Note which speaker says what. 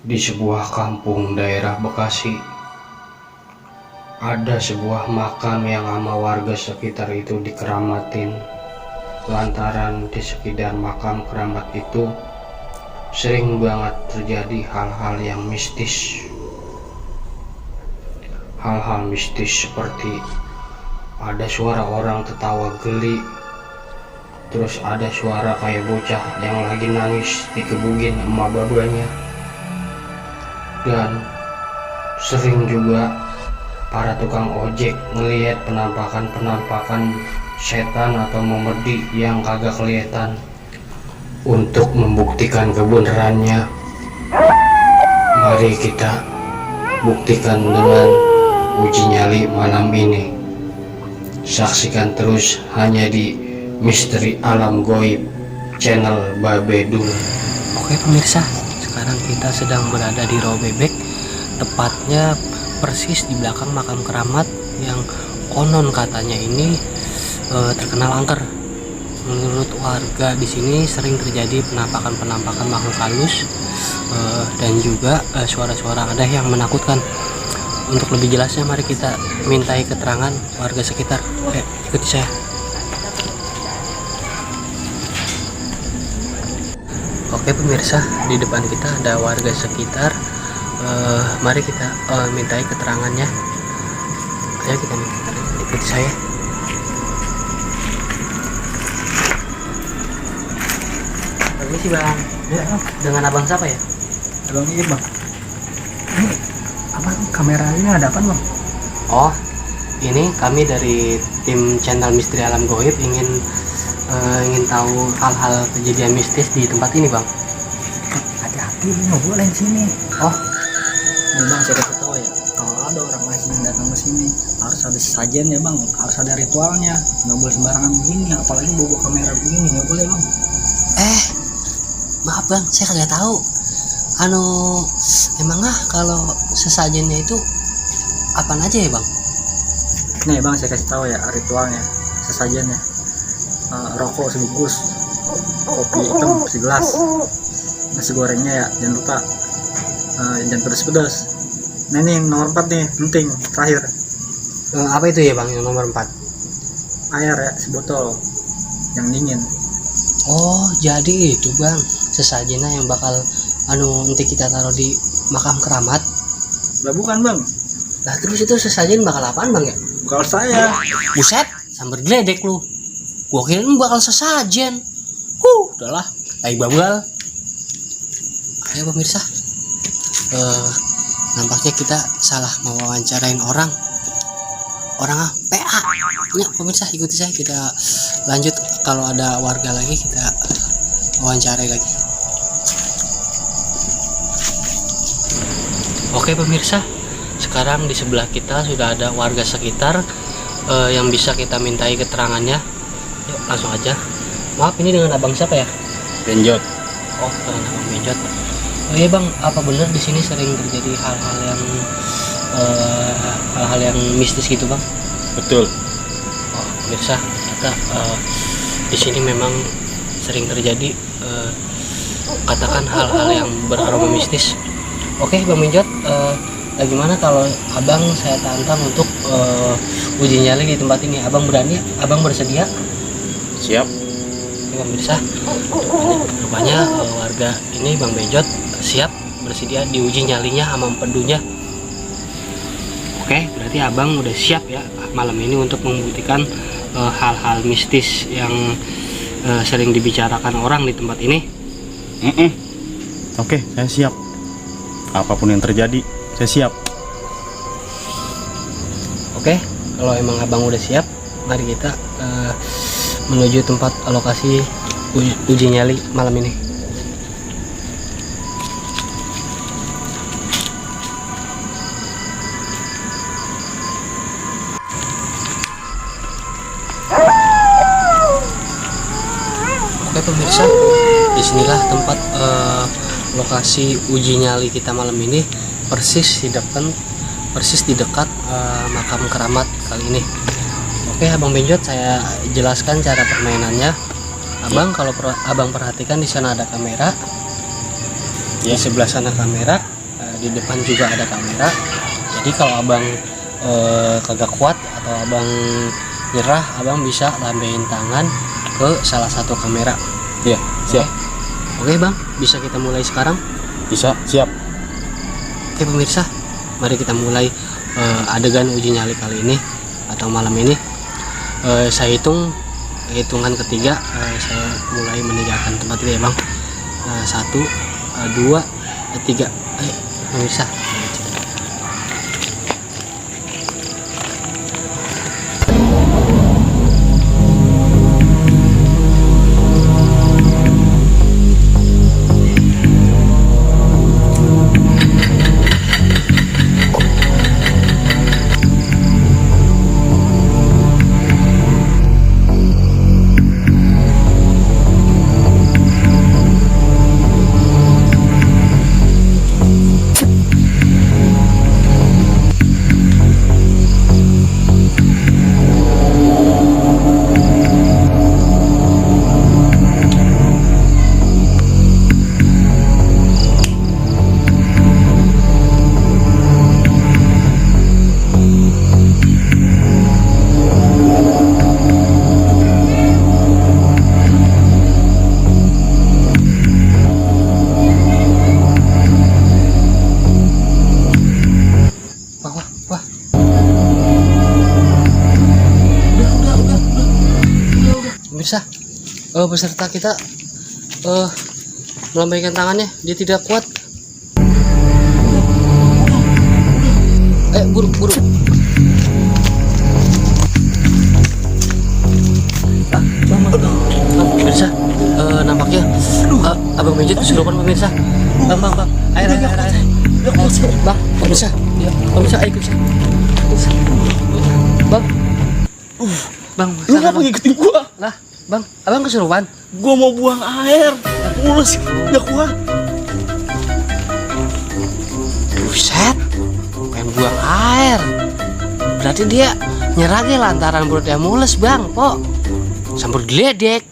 Speaker 1: Di sebuah kampung daerah Bekasi, ada sebuah makam yang sama warga sekitar itu dikeramatin. Lantaran di sekitar makam keramat itu sering banget terjadi hal-hal yang mistis. Hal-hal mistis seperti ada suara orang tertawa geli, terus ada suara kayak bocah yang lagi nangis dikebugin emak babanya, dan sering juga para tukang ojek ngelihat penampakan setan atau memedi yang kagak kelihatan. Untuk membuktikan kebenarannya, mari kita buktikan dengan uji nyali malam ini. Saksikan terus hanya di Misteri Alam Goib channel Babedul.
Speaker 2: Oke pemirsa, sekarang kita sedang berada di Rawa Bebek, tepatnya persis di belakang makam keramat yang konon katanya ini terkenal angker. Menurut warga di sini sering terjadi penampakan makhluk halus dan juga suara-suara ada yang menakutkan. Untuk lebih jelasnya mari kita mintai keterangan warga sekitar. Ikuti saya. Oke pemirsa, di depan kita ada warga sekitar. Mari kita mintai keterangannya. Ayo kita minta keterangan. Ikuti saya. Permisi bang.
Speaker 3: Ya,
Speaker 2: Dengan abang siapa ya?
Speaker 3: abang ini bang. Ini abang kameranya ada apa bang?
Speaker 2: Oh, ini kami dari tim channel Misteri Alam Goib ingin tahu hal-hal kejadian mistis di tempat ini bang.
Speaker 3: Hati-hati, nggak boleh di sini.
Speaker 2: Oh, ini bang saya kasih tahu ya.
Speaker 3: Kalau ada orang asing datang ke sini harus ada sesajen ya bang, harus ada ritualnya. Nggak boleh sembarangan begini, apalagi bawa kamera begini nggak boleh bang.
Speaker 2: Maaf bang, saya kagak tahu. Emangnya kalau sesajennya itu apaan aja ya bang?
Speaker 3: Nih bang saya kasih tahu ya ritualnya, sesajennya. Rokok sebungkus, kopi hitam segelas, nasi gorengnya ya jangan lupa, jangan pedas-pedas. Nah ini yang nomor 4 nih penting terakhir,
Speaker 2: Apa itu ya bang yang nomor 4?
Speaker 3: air ya sebotol yang dingin.
Speaker 2: Oh jadi itu bang sesajennya yang bakal nanti kita taruh di makam keramat.
Speaker 3: Lah bukan bang,
Speaker 2: Lah terus itu sesajen bakal apaan bang ya?
Speaker 3: kalau saya
Speaker 2: Buset, sambar geledek lu. Gua kirain bakal sesajen. Udahlah, tai babal. Ayo pemirsa. Nampaknya kita salah mewawancarain orang. Orang PA. Ya, pemirsa ikuti saya, kita lanjut. Kalau ada warga lagi kita wawancarai lagi. Oke pemirsa, sekarang di sebelah kita sudah ada warga sekitar yang bisa kita mintai keterangannya. Yuk langsung aja. Maaf, ini dengan abang siapa ya?
Speaker 1: Benjot.
Speaker 2: Oh, dengan abang Benjot. Oh iya bang, apa benar di sini sering terjadi hal-hal yang mistis gitu bang?
Speaker 1: Betul.
Speaker 2: Oh pemirsa, ternyata di sini memang sering terjadi katakan hal-hal yang beraroma mistis. Oke bang Benjot, bagaimana kalau abang saya tantang untuk uji nyali di tempat ini? Abang berani? Abang bersedia?
Speaker 1: Siap.
Speaker 2: Ya, pemirsa, rupanya warga ini bang Benjot siap bersedia diuji nyalinya sama empedunya. Oke, berarti abang udah siap ya malam ini untuk membuktikan hal-hal mistis yang sering dibicarakan orang di tempat ini.
Speaker 4: Oke, saya siap. Apapun yang terjadi, saya siap.
Speaker 2: Oke, kalau emang abang udah siap, mari kita menuju tempat lokasi uji nyali malam ini. Oke pemirsa, disinilah tempat lokasi uji nyali kita malam ini, persis di dekat makam keramat kali ini. Oke abang Benjot, saya jelaskan cara permainannya. Abang kalau abang perhatikan di sana ada kamera. Di sebelah sana kamera, di depan juga ada kamera. Jadi kalau abang kagak kuat atau abang nyerah, abang bisa lambein tangan ke salah satu kamera.
Speaker 4: Iya, siap.
Speaker 2: Oke bang, bisa kita mulai sekarang?
Speaker 4: Bisa, siap.
Speaker 2: Oke pemirsa, mari kita mulai adegan uji nyali kali ini atau malam ini. Saya hitungan ketiga, saya mulai meninggalkan tempat ini ya bang. 1, 2, 3. Ayo pemirsa. Pemirsa, peserta kita melambaikan tangannya, dia tidak kuat. Buru. Pemirsa, nampaknya abang Mejit kesurupan pemirsa. Bang, air. Bang, pemirsa, ayo ikut saya. Bang,
Speaker 4: Lu ngapa ngikutin gua?
Speaker 2: Lah, bang, abang kesurupan.
Speaker 4: Gua mau buang air. Mules, gak kuat.
Speaker 2: Buset, pengen buang air. Berarti dia nyerah lantaran perutnya mules bang, po. Sambur geledek.